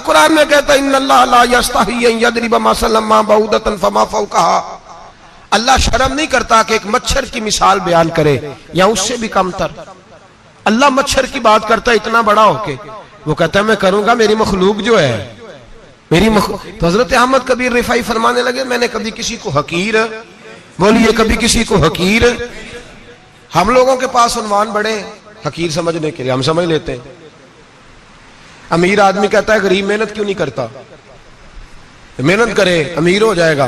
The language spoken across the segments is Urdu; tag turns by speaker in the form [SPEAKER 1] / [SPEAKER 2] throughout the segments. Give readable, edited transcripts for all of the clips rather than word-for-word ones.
[SPEAKER 1] قرآن میں کہتا ہے ان اللہ لا یستحی ان یضرب مثلا ما بعودۃ فما فوقها، اللہ شرم نہیں کرتا کہ ایک مچھر کی مثال بیان کرے یا اس سے بھی کم تر۔ اللہ مچھر کی بات کرتا ہے اتنا بڑا ہو کے، وہ کہتا ہے میں کروں گا، میری مخلوق جو ہے تو حضرت احمد کبیر رفاعی فرمانے لگے میں نے کبھی کسی کو حقیر، بولیے کبھی کسی کو حقیر، ہم لوگوں کے پاس عنوان بڑے حقیر سمجھنے کے لیے ہم سمجھ لیتے ہیں۔ امیر آدمی کہتا ہے غریب محنت کیوں نہیں کرتا، محنت کرے امیر ہو جائے گا،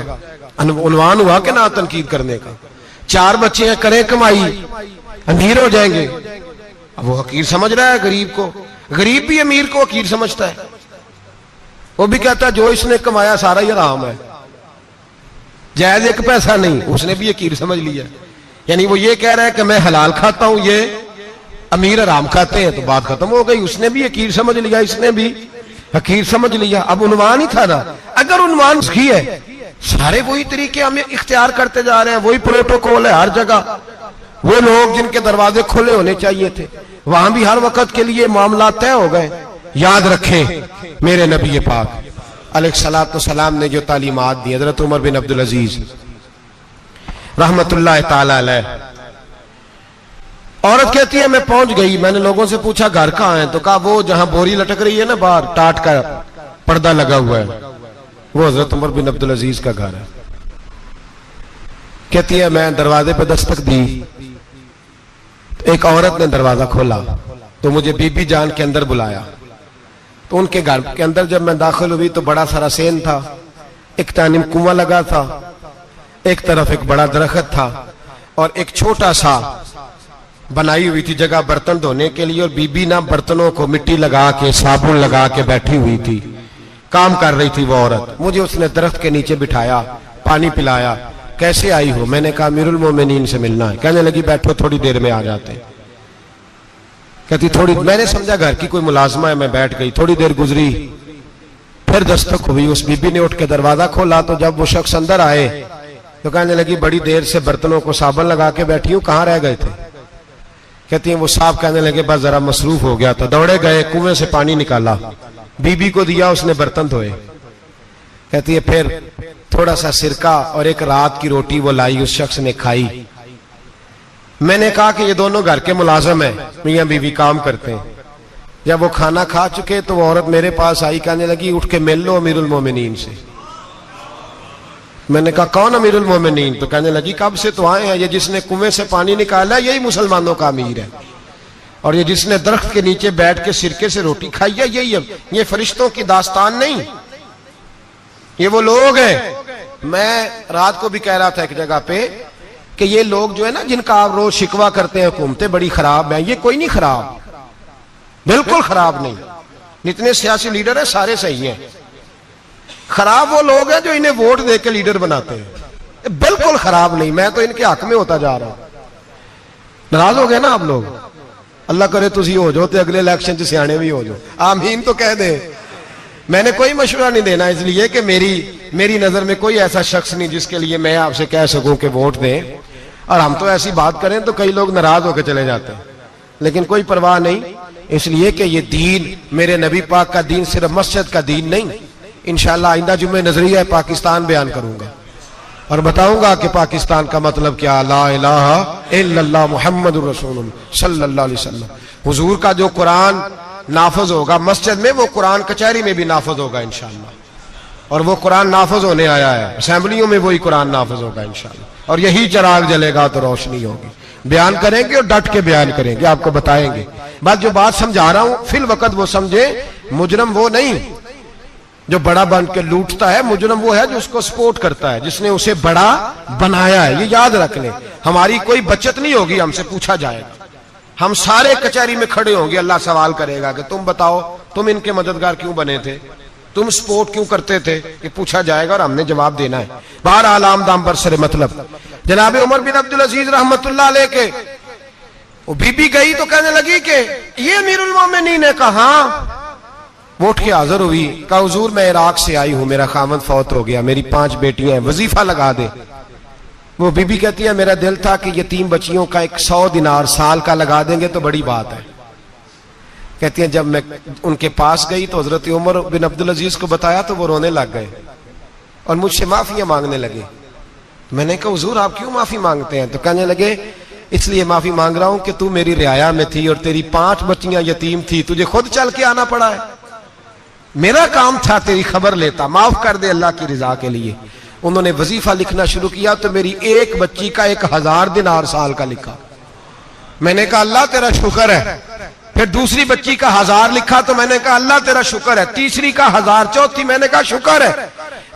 [SPEAKER 1] عنوان ہوا کہ نہ تنقید کرنے کا۔ 4 بچے ہیں کریں کمائی امیر ہو جائیں گے، اب وہ حقیر سمجھ رہا ہے غریب کو، غریب بھی امیر کو حقیر سمجھتا ہے، وہ بھی کہتا ہے جو اس نے کمایا سارا ہی حرام ہے، جائز ایک پیسہ نہیں، اس نے بھی حقیر سمجھ لیا، یعنی وہ یہ کہہ رہا ہے کہ میں حلال کھاتا ہوں، یہ امیر حرام کھاتے ہیں، تو بات ختم ہو گئی، اس نے بھی حقیر سمجھ لیا، اس نے بھی حقیر سمجھ لیا۔ اب عنوان ہی تھا نا، اگر عنوان صحیح ہے، سارے وہی طریقے ہم اختیار کرتے جا رہے ہیں، وہی پروٹوکول ہے ہر جگہ، وہ لوگ جن کے دروازے کھلے ہونے چاہیے تھے وہاں بھی ہر وقت کے لیے معاملات طے ہو گئے۔ یاد رکھیں میرے نبی پاک علیہ الصلوۃ والسلام نے جو تعلیمات دی، حضرت عمر بن عبدالعزیز رحمت اللہ تعالی علیہ، عورت کہتی ہے میں پہنچ گئی، میں نے لوگوں سے پوچھا گھر کہاں ہے، تو کہا وہ جہاں بوری لٹک رہی ہے نا باہر ٹاٹ کا پردہ لگا ہوا ہے، وہ حضرت عمر بن عبدالعزیز کا گھر ہے۔ کہتی ہے میں دروازے پہ دستک دی، ایک عورت نے دروازہ کھولا تو مجھے بی بی جان کے اندر بلایا، تو ان کے گھر کے اندر جب میں داخل ہوئی تو بڑا سارا سین تھا، ایک جانب کنواں لگا تھا، ایک طرف ایک بڑا درخت تھا، اور ایک چھوٹا سا بنائی ہوئی تھی جگہ برتن دھونے کے لیے، اور بی بی نا برتنوں کو مٹی لگا کے صابن لگا کے بیٹھی ہوئی تھی، کام کر رہی تھی وہ عورت۔ مجھے اس نے درخت کے نیچے بٹھایا، پانی پلایا، کیسے آئی ہو؟ میں نے کہا امیر المومنین سے ملنا ہے۔ کہنے لگی بیٹھو تھوڑی دیر میں آ جاتے۔ کہتی تھوڑی، میں نے سمجھا گھر کی کوئی ملازمہ ہے، میں بیٹھ گئی، تھوڑی دیر گزری، پھر دستک ہوئی، اس بی بی نے اٹھ کے دروازہ کھولا، تو جب وہ شخص اندر آئے تو کہنے لگی بڑی دیر سے برتنوں کو صابن لگا کے بیٹھی ہوں، کہاں رہ گئے تھے؟ کہتی ہیں وہ صاحب کہنے لگے بس ذرا مصروف ہو گیا تھا، دوڑے گئے کنویں سے پانی نکالا، بی بی کو دیا، اس نے برتن دھوئے۔ کہتی ہے پھر تھوڑا سا سرکہ اور ایک رات کی روٹی وہ لائی، اس شخص نے کھائی۔ میں نے کہا کہ یہ دونوں گھر کے ملازم ہیں، میاں بیوی کام کرتے ہیں۔ جب وہ کھانا کھا چکے تو وہ عورت میرے پاس آئی، کہنے لگی اٹھ کے مل لو امیر المومنین سے۔ میں نے کہا کون امیر المومنین؟ تو کہنے لگی کب سے تو آئے ہیں، یہ جس نے کنویں سے پانی نکالا یہی مسلمانوں کا امیر ہے، اور یہ جس نے درخت کے نیچے بیٹھ کے سرکے سے روٹی کھائی ہے یہی ہے۔ یہ فرشتوں کی داستان نہیں، یہ وہ لوگ ہیں۔ میں رات کو بھی کہہ رہا تھا ایک جگہ پہ کہ یہ لوگ جو ہے نا جن کا آپ روز شکوہ کرتے ہیں حکومتیں بڑی خراب ہیں، یہ کوئی نہیں خراب، بالکل خراب نہیں، جتنے سیاسی لیڈر ہیں سارے صحیح ہیں۔ خراب وہ لوگ ہیں جو انہیں ووٹ دے کے لیڈر بناتے ہیں، بالکل خراب نہیں، میں تو ان کے حق میں ہوتا جا رہا ہوں۔ ناراض ہو گئے نا آپ لوگ؟ اللہ کرے تسی ہو جاؤ تو اگلے الیکشن سے سیانے بھی ہو جاؤ، آمین تو کہہ دے۔ میں نے کوئی مشورہ نہیں دینا، اس لیے کہ میری نظر میں کوئی ایسا شخص نہیں جس کے لیے میں آپ سے کہہ سکوں کہ ووٹ دیں، اور ہم تو ایسی بات کریں تو کئی لوگ ناراض ہو کے چلے جاتے ہیں، لیکن کوئی پرواہ نہیں، اس لیے کہ یہ دین میرے نبی پاک کا دین صرف مسجد کا دین نہیں۔ انشاءاللہ آئندہ جمعہ نظریہ پاکستان بیان کروں گا اور بتاؤں گا کہ پاکستان کا مطلب کیا، لا الہ الا اللہ محمد الرسول اللہ صلی اللہ علیہ وسلم۔ حضور کا جو قرآن نافذ ہوگا مسجد میں، وہ قرآن کچہری میں بھی نافذ ہوگا انشاءاللہ، اور وہ قرآن نافذ ہونے آیا ہے، اسمبلیوں میں وہی قرآن نافذ ہوگا انشاءاللہ، اور یہی چراغ جلے گا تو روشنی ہوگی۔ بیان کریں گے اور ڈٹ کے بیان کریں گے، آپ کو بتائیں گے۔ جو بات سمجھا رہا ہوں فی الوقت وہ سمجھے، مجرم وہ نہیں جو بڑا بن کے لوٹتا ہے، مجرم وہ ہے جو اس کو سپورٹ کرتا ہے، جس نے اسے بڑا بنایا ہے۔ یہ یاد رکھ لیں، ہماری کوئی بچت نہیں ہوگی، ہم سے پوچھا جائے گا، ہم سارے کچہری میں کھڑے ہوں گے، اللہ سوال کرے گا کہ تم بتاؤ تم ان کے مددگار کیوں بنے تھے، تم سپورٹ کیوں کرتے تھے، یہ پوچھا جائے گا اور ہم نے جواب دینا ہے۔ بہرحال عام دام پر سر مطلب جناب عمر بن عبدالعزیز رحمت اللہ علیہ کے وہ بی بی گئی تو کہنے لگی کہ یہ امیر المومنین نے کہا، وہ اٹھ کے حاضر ہوئی، کہا حضور میں عراق سے آئی ہوں، میرا خاوند فوت ہو گیا، میری 5 بیٹیاں ہیں، وظیفہ لگا دے۔ وہ بی بی کہتی ہے میرا دل تھا کہ یتیم بچیوں کا 100 دینار سال کا لگا دیں گے تو بڑی بات ہے۔ کہتی ہیں جب میں ان کے پاس گئی تو حضرت عمر بن عبدالعزیز کو بتایا تو وہ رونے لگ گئے اور مجھ سے معافیاں مانگنے لگے. میں نے کہا حضور آپ کیوں معافی مانگتے ہیں؟ تو کہنے لگے اس لیے معافی مانگ رہا ہوں کہ تو میری رعایا میں تھی اور تیری 5 بچیاں یتیم تھی, تجھے خود چل کے آنا پڑا ہے. میرا کام تھا تیری خبر لیتا, معاف کر دے اللہ کی رضا کے لیے. انہوں نے وظیفہ لکھنا شروع کیا تو میری ایک بچی کا 1000 دینار سال کا لکھا. میں نے کہا اللہ تیرا شکر ہے. پھر دوسری بچی کا 1000 لکھا تو میں نے کہا اللہ تیرا شکر ہے. تیسری کا 1000, چوتھی میں نے کہا شکر ہے.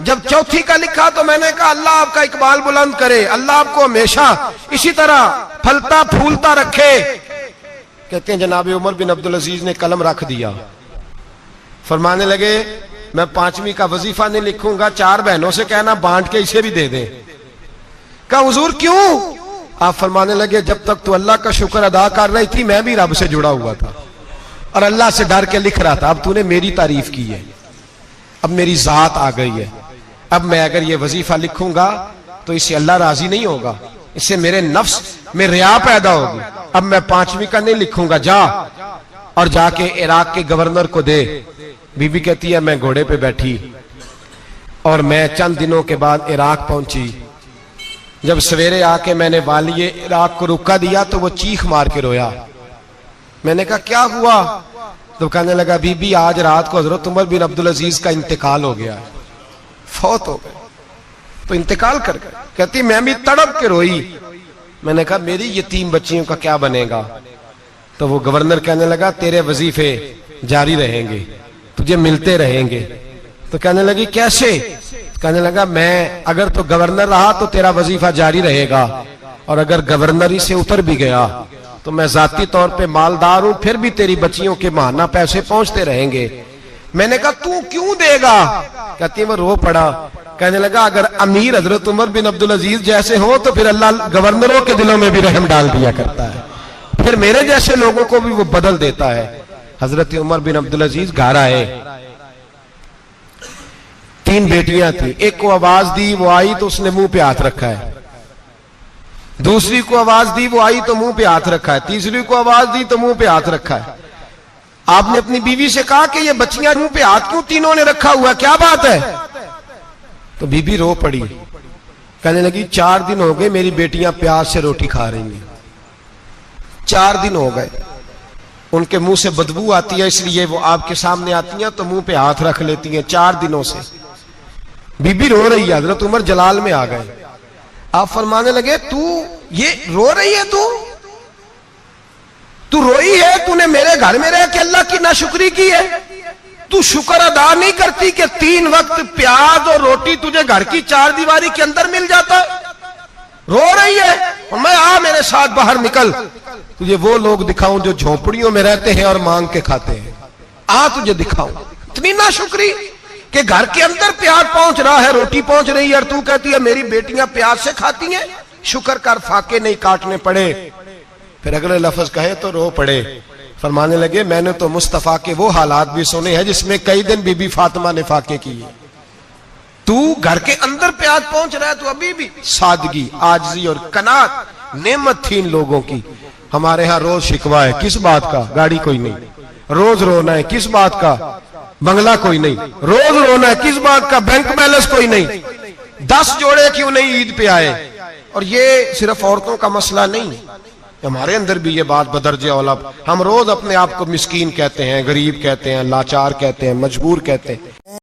[SPEAKER 1] جب چوتھی کا لکھا تو میں نے کہا اللہ آپ کا اقبال بلند کرے, اللہ آپ کو ہمیشہ اسی طرح پھلتا پھولتا رکھے. کہتے ہیں جناب عمر بن عبدالعزیز نے قلم رکھ دیا, فرمانے لگے میں 5ویں کا وظیفہ نہیں لکھوں گا, 4 بہنوں سے کہنا بانٹ کے اسے بھی دے دیں. کہا حضور کیوں؟ آپ فرمانے لگے جب تک تو اللہ کا شکر ادا کر رہی تھی میں بھی رب سے جڑا ہوا تھا اور اللہ سے ڈر کے لکھ رہا تھا. اب تو نے میری تعریف کی ہے, اب میری ذات آ گئی ہے, اب میں اگر یہ وظیفہ لکھوں گا تو اس سے اللہ راضی نہیں ہوگا, اس سے میرے نفس میں ریا پیدا ہوگی. اب میں 5ویں کا نہیں لکھوں گا, جا اور جا کے عراق کے گورنر کو دے. بی بی کہتی ہے میں گھوڑے پہ بیٹھی اور میں چند دنوں کے بعد عراق پہنچی. جب سویرے آ کے میں نے والی عراق کو رکا دیا تو وہ چیخ مار کے رویا. میں نے کہا کیا ہوا؟ تو کہنے لگا بی بی آج رات کو حضرت عمر بن عبدالعزیز کا انتقال ہو گیا, فوت ہو گئے. تو انتقال کر گئے. کہتی میں بھی تڑپ کے روئی. میں نے کہا میری یتیم بچیوں کا کیا بنے گا؟ تو وہ گورنر کہنے لگا تیرے وظیفے جاری رہیں گے, تجھے ملتے رہیں گے. تو کہنے لگی کیسے؟ کہنے لگا میں اگر تو گورنر رہا تو تیرا وظیفہ جاری رہے گا, اور اگر گورنری سے اتر بھی گیا تو میں ذاتی طور پہ مالدار ہوں, پھر بھی تیری بچیوں کے ماہانہ پیسے پہنچتے رہیں گے. میں نے کہا تو کیوں دے گا؟ کہتی وہ رو پڑا. کہنے لگا اگر امیر حضرت عمر بن عبدالعزیز جیسے ہو تو پھر اللہ گورنروں کے دلوں میں بھی رحم ڈال دیا کرتا ہے, پھر میرے جیسے لوگوں کو بھی وہ بدل دیتا ہے. حضرت عمر بن عبدالعزیز گھر آئے, 3 بیٹیاں تھیں. ایک کو آواز دی وہ آئی تو اس نے منہ پہ ہاتھ رکھا ہے, دوسری کو آواز دی وہ آئی تو منہ پہ ہاتھ رکھا ہے, تیسری کو آواز دی تو منہ پہ ہاتھ رکھا ہے. آپ نے اپنی بیوی سے کہا کہ یہ بچیاں منہ پہ ہاتھ کیوں تینوں نے رکھا ہوا ہے, کیا بات ہے؟ تو بی بی رو پڑی, کہنے لگی 4 دن ہو گئے میری بیٹیاں پیاس سے روٹی کھا رہی ہیں, 4 دن ہو گئے. ان کے منہ سے بدبو آتی ہے, اس لیے وہ آپ کے سامنے آتی ہیں تو منہ پہ ہاتھ رکھ لیتی ہیں 4 دنوں سے. بی بی رو رہی ہے. حضرت عمر جلال میں آ گئے. آپ فرمانے لگے تو یہ رو رہی ہے, تو روئی ہے, تو نے میرے گھر میں رہ کے اللہ کی ناشکری کی ہے, تو شکر ادا نہیں کرتی کہ 3 وقت پیاز اور روٹی تجھے گھر کی 4 دیواری کے اندر مل جاتا ہے. رو رہی ہے. اور میں آ میرے ساتھ باہر نکل, تجھے وہ لوگ دکھاؤں جو جھونپڑیوں میں رہتے ہیں اور مانگ کے کھاتے ہیں. آ تجھے دکھاؤں. اتنی ناشکری کہ گھر کے اندر پیاز پہنچ رہا ہے, روٹی پہنچ رہی ہے, اور تو کہتی ہے میری بیٹیاں پیاز سے کھاتی ہیں. شکر کر فاقے نہیں کاٹنے پڑے. پھر اگلے لفظ کہے تو رو پڑے. فرمانے لگے میں نے تو مصطفیٰ کے وہ حالات بھی سنے ہیں جس میں کئی دن بی بی فاطمہ نے فاقے کیے. تو گھر کے اندر پیاز پہنچ رہا ہے, تو ابھی بھی سادگی, عاجزی اور قناعت نعمت تھی ان لوگوں کی. ہمارے ہاں روز شکوا ہے, کس بات کا؟ گاڑی کوئی نہیں. روز رونا ہے, کس بات کا؟ بنگلہ کوئی نہیں. روز رونا ہے, کس بات کا؟ بینک بیلنس کوئی نہیں. 10 جوڑے کیوں نہیں عید پہ آئے؟ اور یہ صرف عورتوں کا مسئلہ نہیں, ہمارے اندر بھی یہ بات بدرجہ اولا. ہم روز اپنے آپ کو مسکین کہتے ہیں, غریب کہتے ہیں, لاچار کہتے ہیں, مجبور کہتے ہیں.